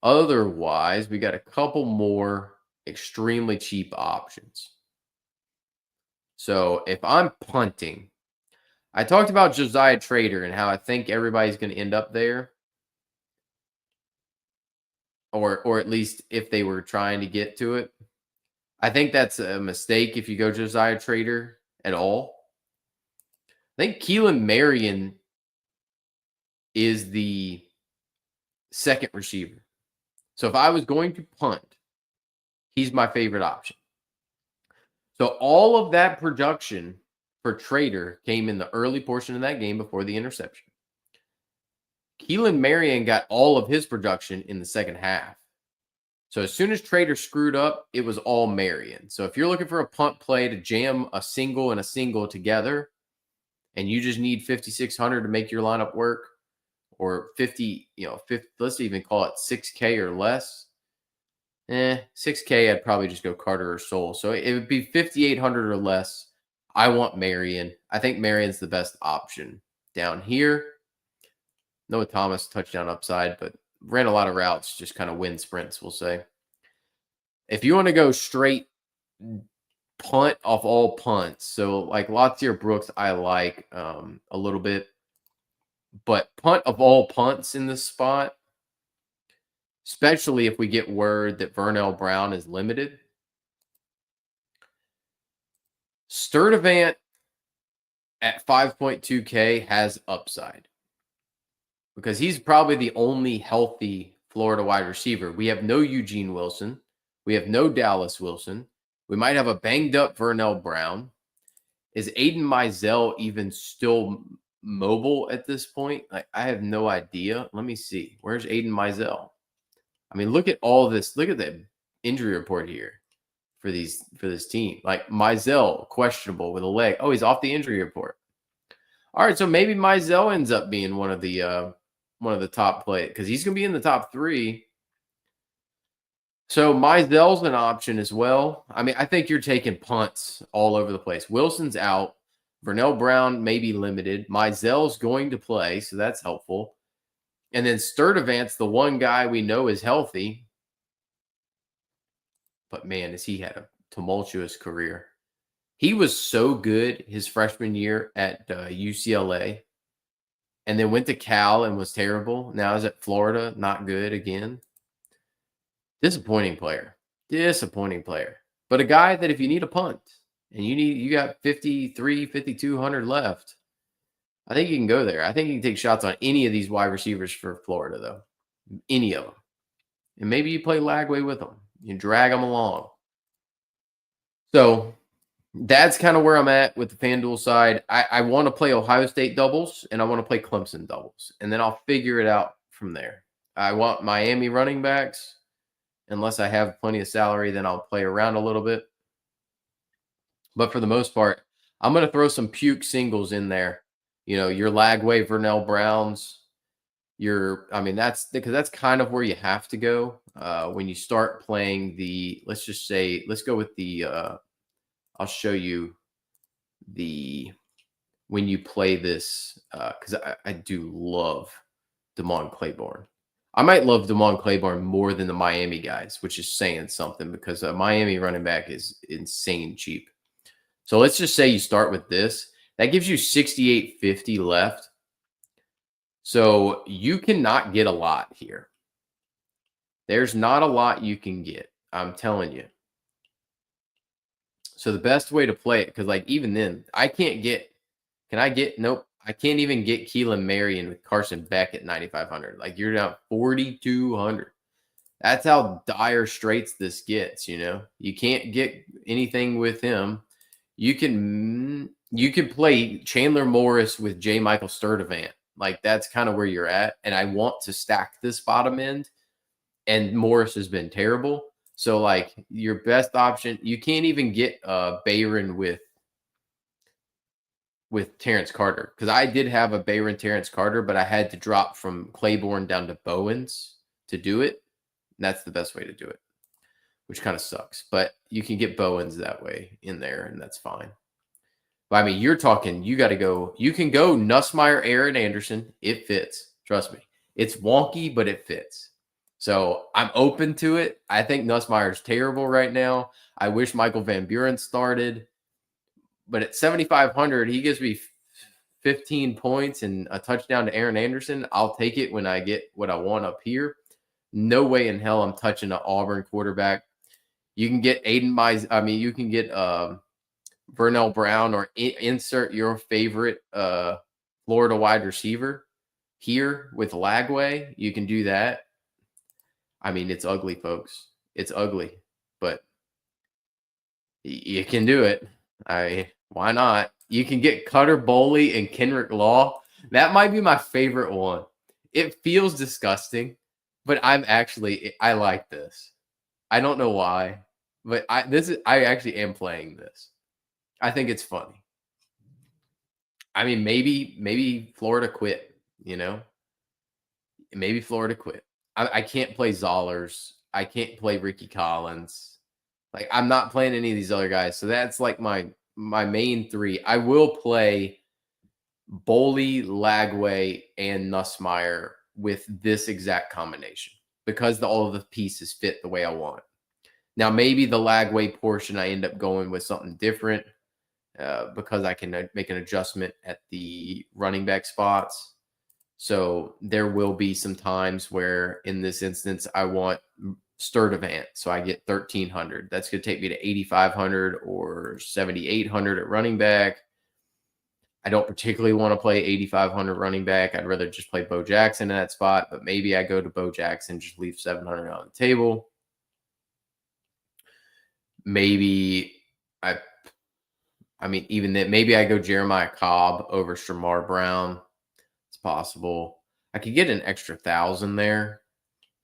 Otherwise, we got a couple more extremely cheap options. So if I'm punting, I talked about Josiah Trader and how I think everybody's going to end up there. Or at least if they were trying to get to it. I think that's a mistake if you go Josiah Trader at all. I think Keelan Marion is the second receiver. So if I was going to punt, he's my favorite option. So all of that production for Trader came in the early portion of that game before the interception. Keelan Marion got all of his production in the second half. So as soon as Trader screwed up, it was all Marion. So if you're looking for a punt play to jam a single and a single together, and you just need 5,600 to make your lineup work, or 50, 50, let's even call it 6K or less. 6K, I'd probably just go Carter or Soul. So it would be 5,800 or less. I want Marion. I think Marion's the best option down here. Noah Thomas touchdown upside, but ran a lot of routes, just kind of wind sprints, we'll say. If you want to go straight punt off all punts, so like Latier Brooks, I like a little bit, but punt of all punts in this spot, especially if we get word that Vernell Brown is limited. Sturdivant at 5.2K has upside because he's probably the only healthy Florida wide receiver. We have no Eugene Wilson. We have no Dallas Wilson. We might have a banged up Vernell Brown. Is Aiden Mizell even still mobile at this point? Like, I have no idea. Let me see. Where's Aiden Mizell? I mean, look at all this. Look at the injury report here for this team. Like Mizell, questionable with a leg. Oh, he's off the injury report. All right, so maybe Mizell ends up being one of the top play because he's going to be in the top 3. So Mizell's an option as well. I mean, I think you're taking punts all over the place. Wilson's out. Vernell Brown may be limited. Mizell's going to play, so that's helpful. And then Sturdivant's the one guy we know is healthy. But man, has he had a tumultuous career. He was so good his freshman year at UCLA and then went to Cal and was terrible. Now he's at Florida, not good again. Disappointing player. But a guy that if you need a punt and you got 5,200 left, I think you can go there. I think you can take shots on any of these wide receivers for Florida, though. Any of them. And maybe you play Lagway with them. You drag them along. So that's kind of where I'm at with the FanDuel side. I want to play Ohio State doubles, and I want to play Clemson doubles. And then I'll figure it out from there. I want Miami running backs. Unless I have plenty of salary, then I'll play around a little bit. But for the most part, I'm going to throw some puke singles in there. Your Lagway, Vernell Browns. That's because that's kind of where you have to go when you start playing let's go with I'll show you when you play this because I do love Damon Claiborne. I might love Damon Claiborne more than the Miami guys, which is saying something because a Miami running back is insane cheap. So let's just say you start with this. That gives you 6,850 left. So you cannot get a lot here. There's not a lot you can get. I'm telling you. So the best way to play it, because like even then, I can't get. Can I get? Nope. I can't even get Keelan Marion with Carson Beck at 9,500. Like you're down 4,200. That's how dire straits this gets. You can't get anything with him. You can play Chandler Morris with J. Michael Sturdivant. Like that's kind of where you're at. And I want to stack this bottom end. And Morris has been terrible. So like your best option, you can't even get Bayron with Terrence Carter, because I did have a Bayron Terrence Carter, but I had to drop from Claiborne down to Bowens to do it. And that's the best way to do it, which kind of sucks. But you can get Bowens that way in there, and that's fine. But I mean, you're talking, you got to go. You can go Nussmeier, Aaron Anderson. It fits. Trust me. It's wonky, but it fits. So I'm open to it. I think Nussmeier's terrible right now. I wish Michael Van Buren started. But at 7,500, he gives me 15 points and a touchdown to Aaron Anderson. I'll take it when I get what I want up here. No way in hell I'm touching an Auburn quarterback. You can get you can get Vernell Brown, or insert your favorite Florida wide receiver here with Lagway. You can do that. I mean, it's ugly, folks. It's ugly, but you can do it. Why not? You can get Cutter Boley and Kenrick Law. That might be my favorite one. It feels disgusting, but I like this. I don't know why, but I actually am playing this. I think it's funny. I mean, maybe Florida quit, Maybe Florida quit. I can't play Zollers. I can't play Ricky Collins. Like, I'm not playing any of these other guys. So that's like my main three. I will play Boley, Lagway, and Nussmeier with this exact combination because all of the pieces fit the way I want. Now, maybe the Lagway portion, I end up going with something different because I can make an adjustment at the running back spots. So there will be some times where, in this instance, I want Sturdivant, so I get 1,300. That's going to take me to 8,500 or 7,800 at running back. I don't particularly want to play 8,500 running back. I'd rather just play Bo Jackson in that spot, but maybe I go to Bo Jackson, just leave 700 on the table. Maybe even then, maybe I go Jeremiah Cobb over Shamar Brown. It's possible. I could get an extra 1,000 there.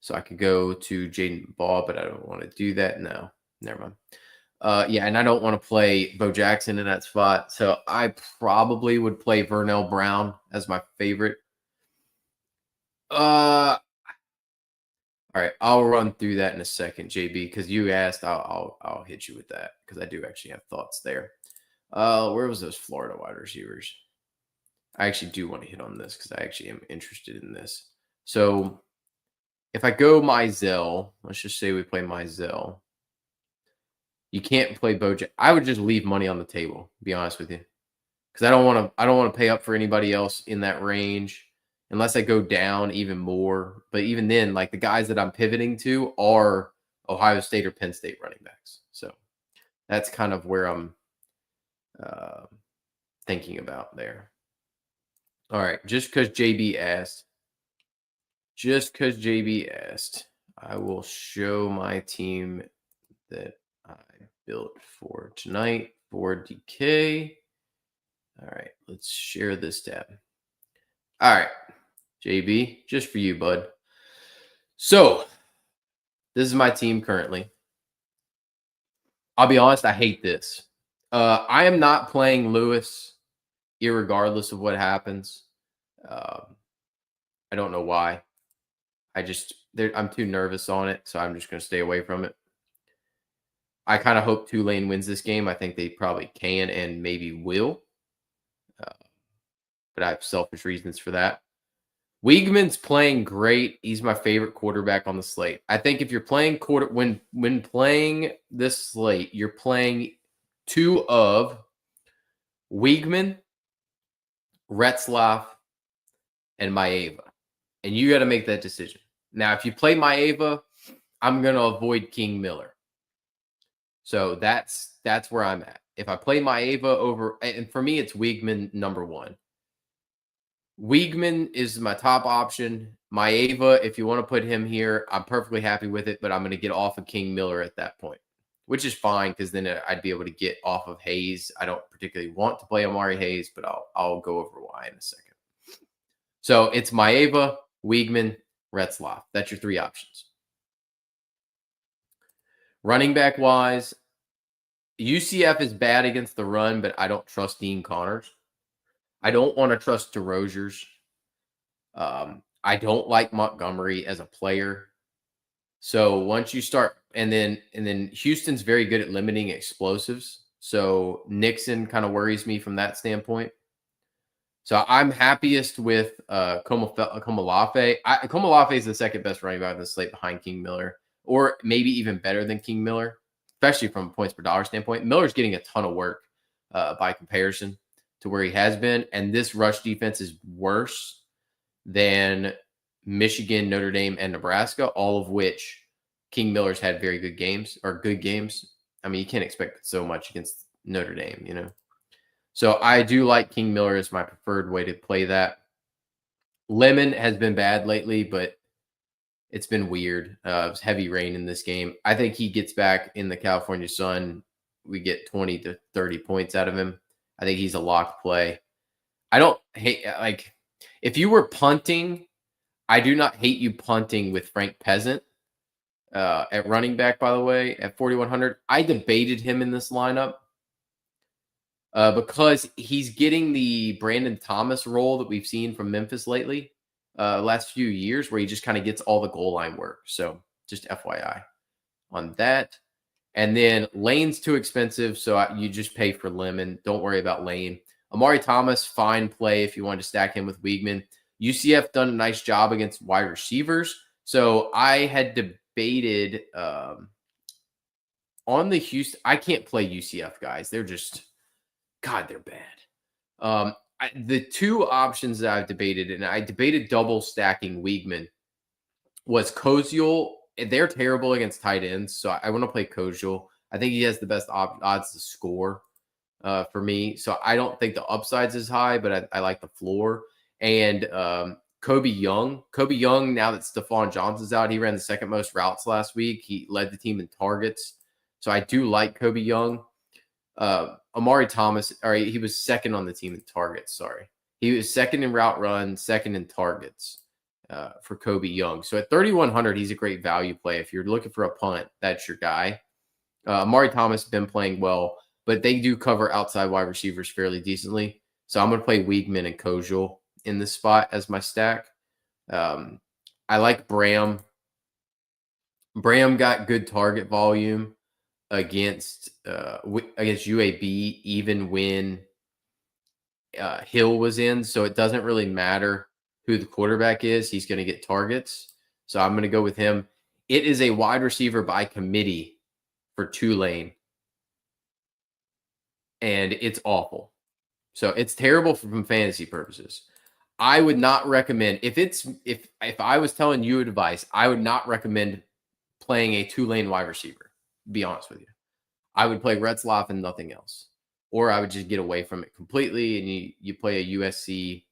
So I could go to Jaden Ball, but I don't want to do that. No, never mind. Yeah, and I don't want to play Bo Jackson in that spot. So I probably would play Vernell Brown as my favorite. All right, I'll run through that in a second, JB, because you asked. I'll hit you with that because I do actually have thoughts there. Where was those Florida wide receivers? I actually do want to hit on this because I actually am interested in this. So if I go Mizell, let's just say we play Mizell. You can't play Bojack. I would just leave money on the table, to be honest with you, because I don't want to pay up for anybody else in that range unless I go down even more. But even then, like, the guys that I'm pivoting to are Ohio State or Penn State running backs. So that's kind of where I'm thinking about there. All right, just because JB asked, I will show my team that I built for tonight for DK. All right, let's share this tab. All right, JB, just for you, bud. So this is my team currently. I'll be honest, I hate this. I am not playing Lewis, irregardless of what happens. I don't know why. I'm too nervous on it, so I'm just going to stay away from it. I kind of hope Tulane wins this game. I think they probably can and maybe will. But I have selfish reasons for that. Weigman's playing great. He's my favorite quarterback on the slate. I think if you're playing when playing this slate, you're playing two of Weigman, Retzlaff, and Maeva. And you got to make that decision. Now, if you play Maeva, I'm going to avoid King Miller. So that's where I'm at. If I play Maeva over, and for me, it's Wiegman number one. Wiegman is my top option. Maeva, if you want to put him here, I'm perfectly happy with it, but I'm going to get off of King Miller at that point, which is fine because then I'd be able to get off of Hayes. I don't particularly want to play Omari Hayes, but I'll go over why in a second. So it's Maeva, Wiegman, Retzlaff. That's your three options. Running back wise, UCF is bad against the run, but I don't trust Dean Connors. I don't want to trust DeRozier's. I don't like Montgomery as a player. So once you start, and then Houston's very good at limiting explosives. So Nixon kind of worries me from that standpoint. So I'm happiest with Komolafe. Komolafe is the second best running back on the slate behind King Miller, or maybe even better than King Miller, especially from a points per dollar standpoint. Miller's getting a ton of work by comparison to where he has been, and this rush defense is worse than Michigan, Notre Dame, and Nebraska, all of which King Miller's had very good games or good games. I mean, you can't expect so much against Notre Dame, you know. So I do like King Miller as my preferred way to play that. Lemon has been bad lately, but it's been weird. It was heavy rain in this game. I think he gets back in the California sun. We get 20 to 30 points out of him. I think he's a lock play. I don't hate, like, if you were punting, I do not hate you punting with Frank Peasant at running back, by the way, at 4,100. I debated him in this lineup because he's getting the Brandon Thomas role that we've seen from Memphis lately, last few years, where he just kind of gets all the goal line work. So just FYI on that. And then Lane's too expensive, so you just pay for Lemon. Don't worry about Lane. Amari Thomas, fine play if you want to stack him with Wiegman. UCF done a nice job against wide receivers. So I had debated on the Houston. I can't play UCF guys. They're just, God, they're bad. The two options that I've debated, and I debated double stacking Wiegman, was Koziel. They're terrible against tight ends, so I want to play Koziel. I think he has the best odds to score for me. So I don't think the upside's as high, but I like the floor. And Kobe Young. Kobe Young, now that Stephon Johnson's out, he ran the second most routes last week. He led the team in targets. So I do like Kobe Young. Amari Thomas, he was second on the team in targets, sorry. He was second in route run, second in targets for Kobe Young. So at 3,100, he's a great value play. If you're looking for a punt, that's your guy. Amari Thomas has been playing well, but they do cover outside wide receivers fairly decently. So I'm going to play Wiegman and Koziel in this spot as my stack. I like Bram. Bram got good target volume against UAB, even when Hill was in. So it doesn't really matter who the quarterback is. He's going to get targets. So I'm going to go with him. It is a wide receiver by committee for Tulane, and it's awful. So it's terrible from fantasy purposes. I would not recommend, if I was telling you advice, I would not recommend playing a Tulane wide receiver, to be honest with you. I would play Retzlaff and nothing else. Or I would just get away from it completely, and you play a USC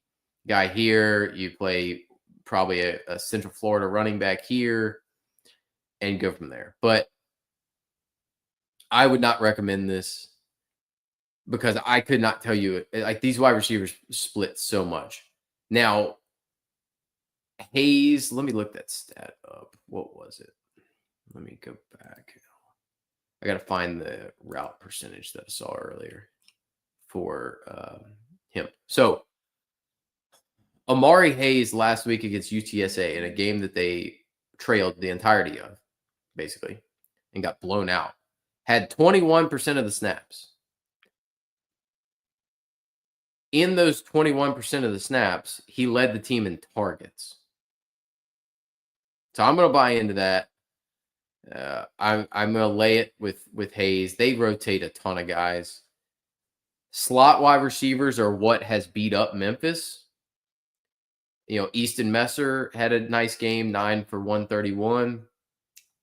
guy here, you play probably a Central Florida running back here, and go from there. But I would not recommend this because I could not tell you, like, these wide receivers split so much. Now, Hayes, let me look that stat up. What was it? Let me go back. I got to find the route percentage that I saw earlier for him. So Amari Hayes last week against UTSA in a game that they trailed the entirety of, basically, and got blown out, had 21% of the snaps. In those 21% of the snaps, he led the team in targets. So I'm going to buy into that. I'm going to lay it with Hayes. They rotate a ton of guys. Slot wide receivers are what has beat up Memphis. You know, Easton Messer had a nice game, 9 for 131.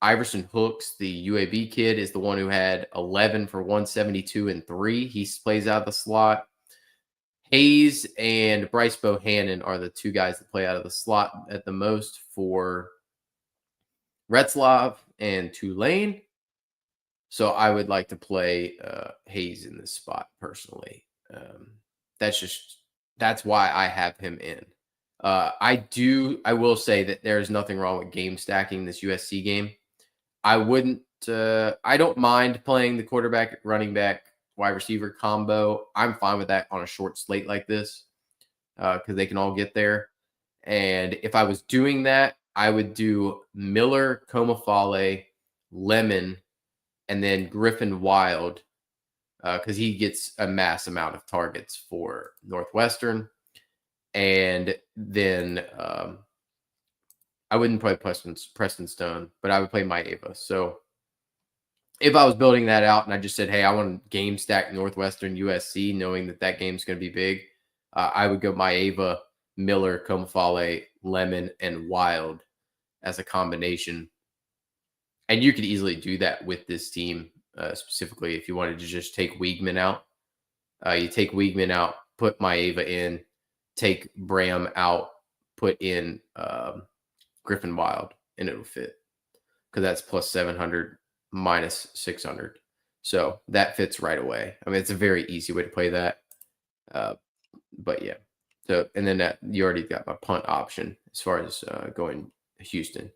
Iverson Hooks, the UAB kid, is the one who had 11 for 172 and 3. He plays out of the slot. Hayes and Bryce Bohannon are the two guys that play out of the slot at the most for Retzlaff and Tulane. So I would like to play Hayes in this spot personally. That's why I have him in. I will say that there is nothing wrong with game stacking this USC game. I don't mind playing the quarterback, running back, wide receiver combo. I'm fine with that on a short slate like this because they can all get there. And if I was doing that, I would do Miller, Comafale, Lemon, and then Griffin Wild because he gets a mass amount of targets for Northwestern. And then I wouldn't play Preston Stone, but I would play Maeva. So if I was building that out and I just said, hey, I want to game stack Northwestern USC, knowing that game's going to be big, I would go Maeva, Miller, Comafale, Lemon, and Wild as a combination. And you could easily do that with this team, specifically if you wanted to just take Wiegman out. You take Wiegman out, put Maeva in, take Bram out, put in Griffin Wild, and it'll fit because that's plus 700 minus 600. So that fits right away. I mean, it's a very easy way to play that. But yeah. So, and then you already got my punt option as far as going Houston.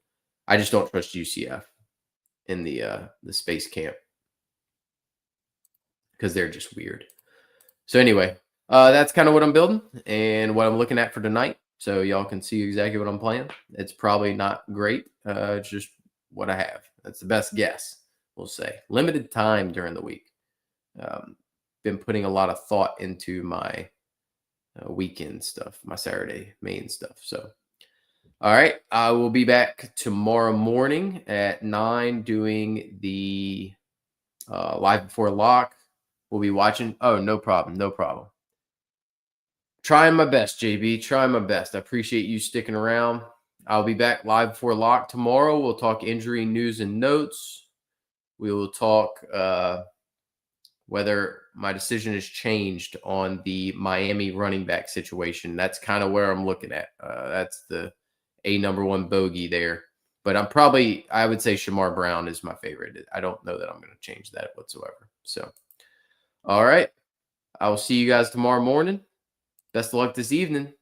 I just don't trust UCF in the space camp because they're just weird. So anyway, that's kind of what I'm building and what I'm looking at for tonight. So y'all can see exactly what I'm playing. It's probably not great. It's just what I have. That's the best guess, we'll say. Limited time during the week. Been putting a lot of thought into my weekend stuff, my Saturday main stuff. So, all right. I will be back tomorrow morning at 9 doing the live before lock. We'll be watching. Oh, no problem. No problem. Trying my best, JB. Trying my best. I appreciate you sticking around. I'll be back live before lock tomorrow. We'll talk injury news and notes. We will talk whether my decision has changed on the Miami running back situation. That's kind of where I'm looking at. That's the number one bogey there. But I would say Shamar Brown is my favorite. I don't know that I'm going to change that whatsoever. So, all right. I will see you guys tomorrow morning. Best of luck this evening.